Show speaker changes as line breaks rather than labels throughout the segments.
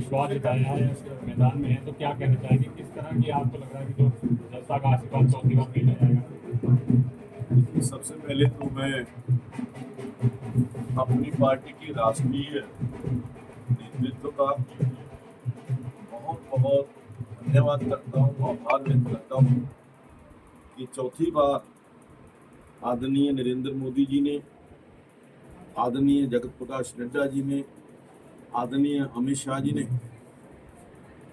विश्वास जताया है, उसके मैदान में है, तो क्या कहना चाहेंगे, किस तरह की आपको लग रहा है कि जो जनता का आशीर्वाद चौथी बार मिल जाएगा?
सबसे पहले तो मैं अपनी पार्टी की राष्ट्रीय नेतृत्व का बहुत बहुत धन्यवाद करता हूँ, आभार व्यक्त करता हूँ कि चौथी बार आदरणीय नरेंद्र मोदी जी ने, आदरणीय जगत प्रकाश नड्डा जी ने, आदरणीय अमित शाह जी ने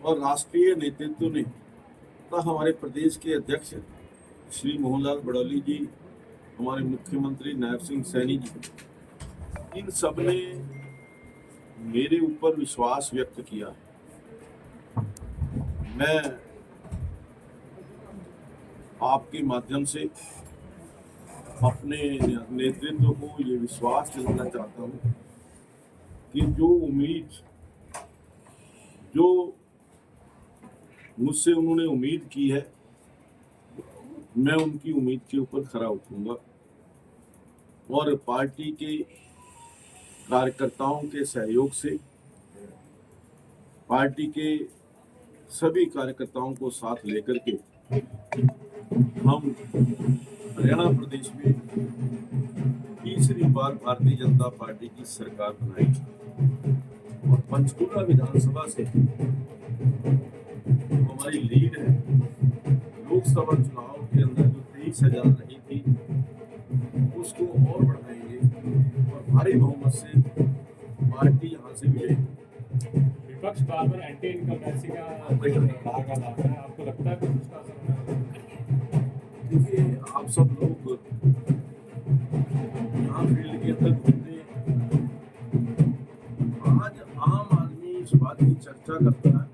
और राष्ट्रीय नेतृत्व ने तथा हमारे प्रदेश के अध्यक्ष श्री मोहनलाल बड़ौली जी, हमारे मुख्यमंत्री नायब सिंह सैनी जी, इन सब ने मेरे ऊपर विश्वास व्यक्त किया। मैं आपके माध्यम से अपने नेतृत्व को ये विश्वास दिलाना चाहता हूँ कि जो मुझसे उन्होंने उम्मीद की है, मैं उनकी उम्मीद के ऊपर खरा उतरूंगा और पार्टी के कार्यकर्ताओं के सहयोग से, पार्टी के सभी कार्यकर्ताओं को साथ लेकर के हम हरियाणा प्रदेश में तीसरी बार भारतीय जनता पार्टी की सरकार बनाएगी और पंचकुला विधानसभा से हमारी लीड है, लोकसभा चुनाव के अंदर जो 23,000 रही थी उसको और बढ़ाएंगे और भारी बहुमत से पार्टी यहाँ से मिलेगी।
विपक्ष बार बार एंटी इनकमबेंसी का धागा लाता है, आपको लगता है कुछ उसका असर होगा?
देखिए, आप सब लोग यहाँ फील्ड के अंदर घूमते हैं, आज आम आदमी इस बात की चर्चा करता है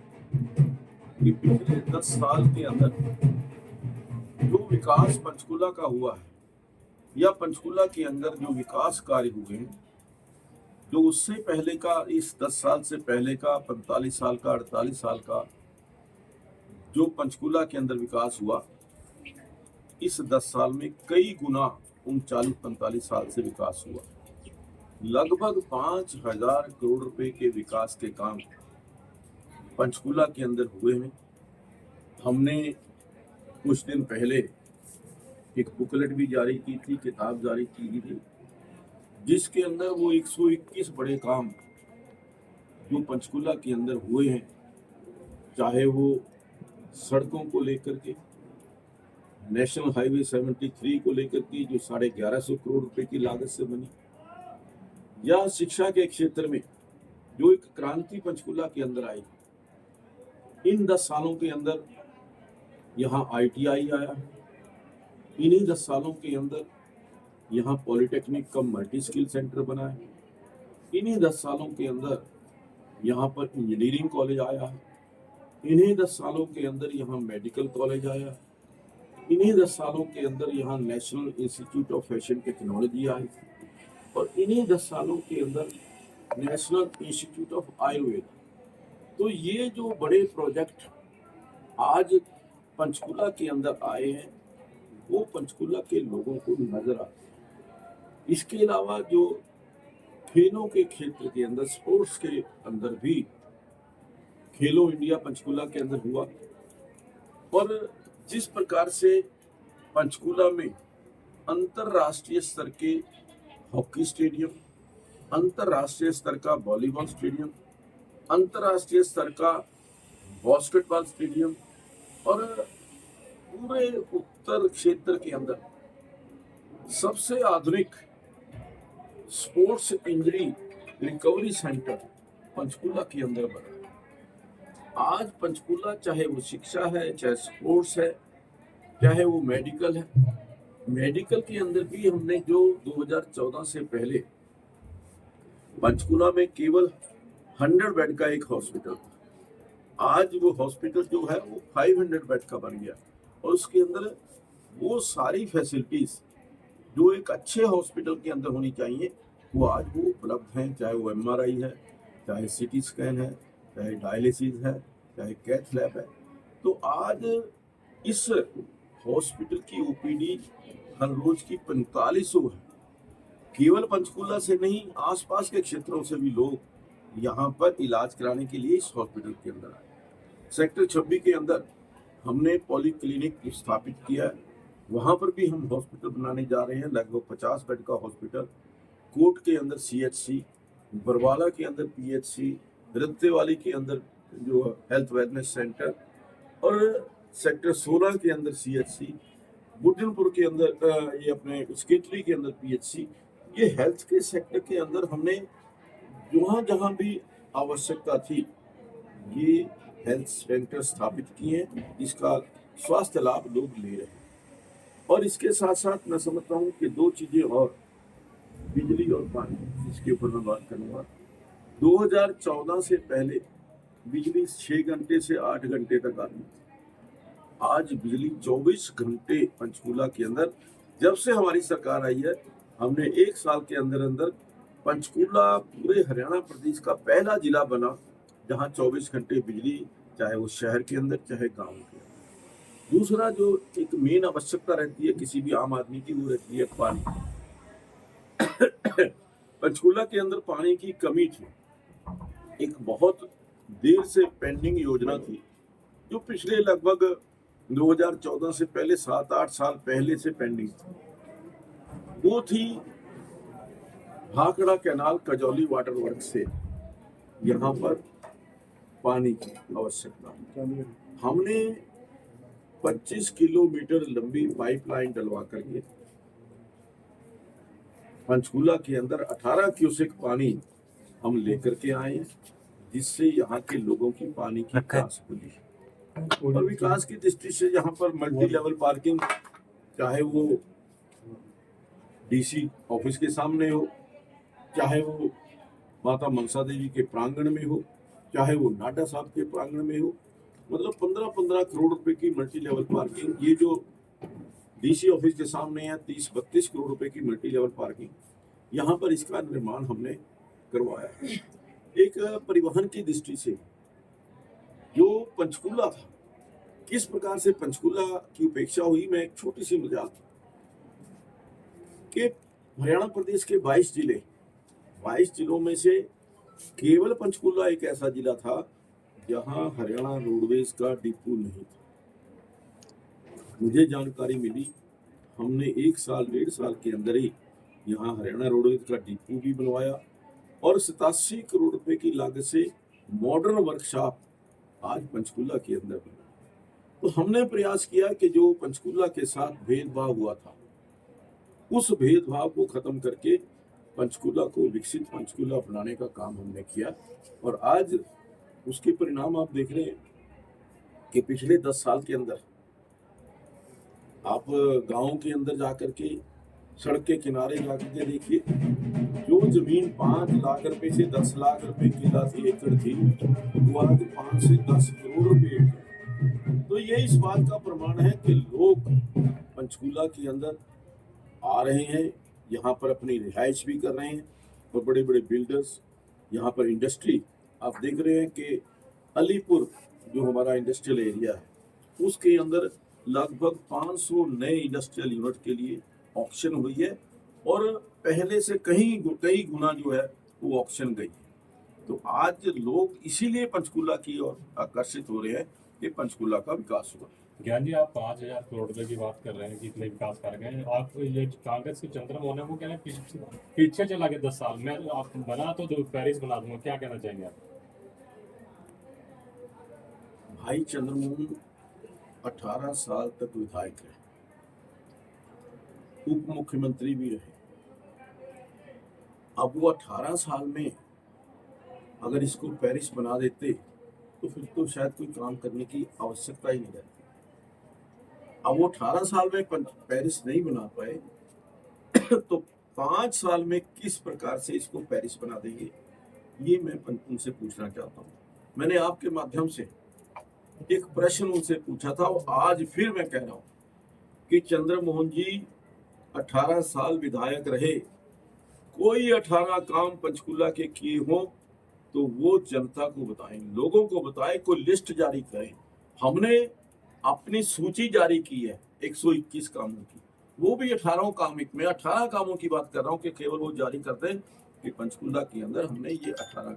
कि पिछले 10 साल के अंदर जो विकास पंचकुला का हुआ है या पंचकुला के अंदर जो विकास कार्य हुए हैं, जो उससे पहले का, इस 10 साल से पहले का, 45 साल का, 48 साल का जो पंचकुला के अंदर विकास हुआ, इस 10 साल में कई गुना 39-45 साल से विकास हुआ। लगभग 5,000 करोड़ रुपए के विकास के काम पंचकुला के अंदर हुए हैं। हमने कुछ दिन पहले एक बुकलेट भी जारी की थी, किताब जारी की थी, जिसके अंदर वो 121 बड़े काम जो पंचकुला के अंदर हुए हैं, चाहे वो सड़कों को लेकर के, नेशनल हाईवे 73 को लेकर के जो 1150 करोड़ रुपए की लागत से बनी, या शिक्षा के क्षेत्र में जो एक क्रांति पंचकुला के अंदर आई। इन 10 सालों के अंदर यहाँ ITI आया, इन्हीं 10 सालों के अंदर यहाँ पॉलिटेक्निक कम मल्टी स्किल सेंटर बना है, इन्हीं 10 सालों के अंदर यहाँ पर इंजीनियरिंग कॉलेज आया है, इन्हीं 10 सालों के अंदर यहाँ मेडिकल कॉलेज आया, इन्हीं 10 सालों के अंदर यहाँ national institute of fashion technology आई और इन्हीं 10 सालों के अंदर नेशनल इंस्टीट्यूट ऑफ आयुर्वेद। तो ये जो बड़े प्रोजेक्ट आज पंचकुला के अंदर आए हैं, वो पंचकुला के लोगों को नजर आते हैं। इसके अलावा जो खेलों के क्षेत्र के अंदर, स्पोर्ट्स के अंदर भी खेलो इंडिया पंचकुला के अंदर हुआ और जिस प्रकार से पंचकुला में अंतरराष्ट्रीय स्तर के हॉकी स्टेडियम, अंतरराष्ट्रीय स्तर का वॉलीबॉल स्टेडियम, अंतरराष्ट्रीय स्तर का बास्केटबॉल स्टेडियम और पूरे उत्तर क्षेत्र के अंदर सबसे आधुनिक sports injury recovery centre Panchkula के अंदर बना। आज पंचकुला, चाहे वो शिक्षा है, चाहे स्पोर्ट्स है, चाहे वो मेडिकल है, मेडिकल के अंदर भी हमने जो 2014 से पहले पंचकुला में केवल 100 बेड का एक हॉस्पिटल, आज वो हॉस्पिटल जो है वो 500 बेड का बन गया और उसके अंदर वो सारी फैसिलिटीज जो एक अच्छे हॉस्पिटल के अंदर होनी चाहिए वो आज वो उपलब्ध हैं। चाहे वो MRI है, चाहे CT स्कैन है, चाहे डायलिसिस है, चाहे कैथ लैब है। तो आज इस हॉस्पिटल की OPD हर रोज की 4500 है। केवल पंचकुला से नहीं, आसपास के क्षेत्रों से भी लोग यहाँ पर इलाज कराने के लिए इस हॉस्पिटल के अंदर आए। सेक्टर 26 के अंदर हमने पॉली क्लिनिक स्थापित किया है। वहाँ पर भी हम हॉस्पिटल बनाने जा रहे हैं, लगभग 50 बेड का हॉस्पिटल। कोट के अंदर CHC, बरवाला के अंदर PHC, रत्तेवाली के अंदर जो हेल्थ वेलनेस सेंटर और सेक्टर 16 के अंदर CHC, बुड्ढनपुर के अंदर ये अपने स्केटरी के अंदर PHC। ये हेल्थ के सेक्टर के अंदर हमने जहाँ भी आवश्यकता थी ये हेल्थ सेंटर स्थापित किए हैं, जिसका स्वास्थ्य लाभ लोग ले रहे हैं। और इसके साथ साथ मैं समझता हूँ कि दो चीजें और, बिजली और पानी, इसके ऊपर मैं बात करूँगा। 2014 से पहले बिजली 6 घंटे से 8 घंटे तक आती थी। आज बिजली 24 घंटे पंचकूला के अंदर, जब से हमारी सरकार आई है, हमने 1 साल के अंदर अंदर पंचकूला पूरे हरियाणा प्रदेश का पहला जिला बना जहां 24 घंटे बिजली, चाहे वो शहर के अंदर चाहे गांव के अंदर। दूसरा जो एक मेन आवश्यकता रहती है किसी भी आम आदमी की, वो रहती है पानी। पंचकूला के अंदर पानी की कमी थी, एक बहुत देर से पेंडिंग योजना थी जो पिछले लगभग 2014 से पहले 7-8 साल पहले से पेंडिंग थी। वो थी भाखड़ा कैनाल कजौली वाटर वर्क से यहाँ पर पानी की आवश्यकता। हमने 25 किलोमीटर लंबी पाइपलाइन डलवा करके पंचकूला के अंदर 18 क्यूसेक पानी हम लेकर के आए, जिससे यहाँ के लोगों की पानी की प्यास बुझी। और विकास की दृष्टि से यहाँ पर मल्टी लेवल पार्किंग, चाहे वो DC ऑफिस के सामने हो, चाहे वो माता मनसा देवी के प्रांगण में हो, चाहे वो नाडा साहब के प्रांगण में हो, मतलब 15-15 करोड़ रुपए की मल्टी लेवल पार्किंग। ये जो DC ऑफिस के सामने है 30-32 करोड़ रुपए की मल्टी लेवल पार्किंग, यहाँ पर इसका निर्माण हमने करवाया। एक परिवहन की दृष्टि से जो पंचकूला था, किस प्रकार से पंचकूला की उपेक्षा हुई, मैं एक छोटी सी मजाक कि हरियाणा प्रदेश के 22 जिले, 22 जिलों में से केवल पंचकूला एक ऐसा जिला था जहां हरियाणा रोडवेज का डिपो नहीं था। मुझे जानकारी मिली, हमने 1 साल 1.5 साल के अंदर ही यहाँ हरियाणा रोडवेज का डिपो भी बनवाया और 87 करोड़ रुपए की लागत से मॉडर्न वर्कशॉप आज पंचकूला के अंदर बना। तो हमने प्रयास किया कि जो पंचकूला के साथ भेदभाव हुआ था, उस भेदभाव को खत्म करके पंचकूला को विकसित पंचकूला बनाने का काम हमने किया। और आज उसके परिणाम आप देख रहे हैं कि पिछले 10 साल के अंदर आप गांव के अंदर जाकर के, सड़क के किनारे जाकर के देखिए, जो जमीन 5 लाख रुपए से 10 लाख रुपए किला थी, एकड़ थी, वो आज 5 से 10 करोड़ रुपए। तो ये इस बात का प्रमाण है कि लोग पंचकूला के अंदर आ रहे हैं, यहाँ पर अपनी रिहाइश भी कर रहे हैं और बड़े बड़े बिल्डर्स, यहाँ पर इंडस्ट्री आप देख रहे हैं कि अलीपुर जो हमारा इंडस्ट्रियल एरिया है, उसके अंदर लगभग 500 नए इंडस्ट्रियल यूनिट के लिए ऑक्शन हुई है और पहले से कई गुना जो है वो ऑक्शन गई है। तो आज लोग इसीलिए पंचकूला की ओर आकर्षित हो रहे हैं कि पंचकूला का विकास हुआ।
ज्ञान जी, आप 5,000 करोड़ रुपए की बात कर रहे हैं कि इतने विकास कर गए। आप ये कांग्रेस के चंद्रमोहन है, वो कह रहे हैं पीछे चला गया 10 साल में, आप बना तो पेरिस बना दूंगा, क्या कहना चाहेंगे आप?
भाई चंद्रमोहन 18 साल तक विधायक रहे, उप मुख्यमंत्री भी रहे। अब वो 18 साल में अगर इसको पेरिस बना देते तो फिर तो शायद कोई काम करने की आवश्यकता ही नहीं रहती। अब वो 18 साल में पेरिस नहीं बना पाए तो 5 साल में किस प्रकार से इसको पेरिस बना देंगे, ये मैं उनसे पूछना चाहता हूँ। मैंने आपके माध्यम से एक प्रश्न उनसे पूछा था और आज फिर मैं कह रहा हूँ कि चंद्रमोहन जी 18 साल विधायक रहे, कोई 18 काम पंचकूला के किए हों तो वो जनता को बताएं, लोगों को बताएं, कोई लिस्ट जारी करें। हमने अपनी सूची जारी की है 121 कामों की, वो भी 18 काम, मैं 18 कामों की बात कर रहा हूँ कि केवल वो जारी कर दें कि पंचकूला के अंदर हमने ये 18 काम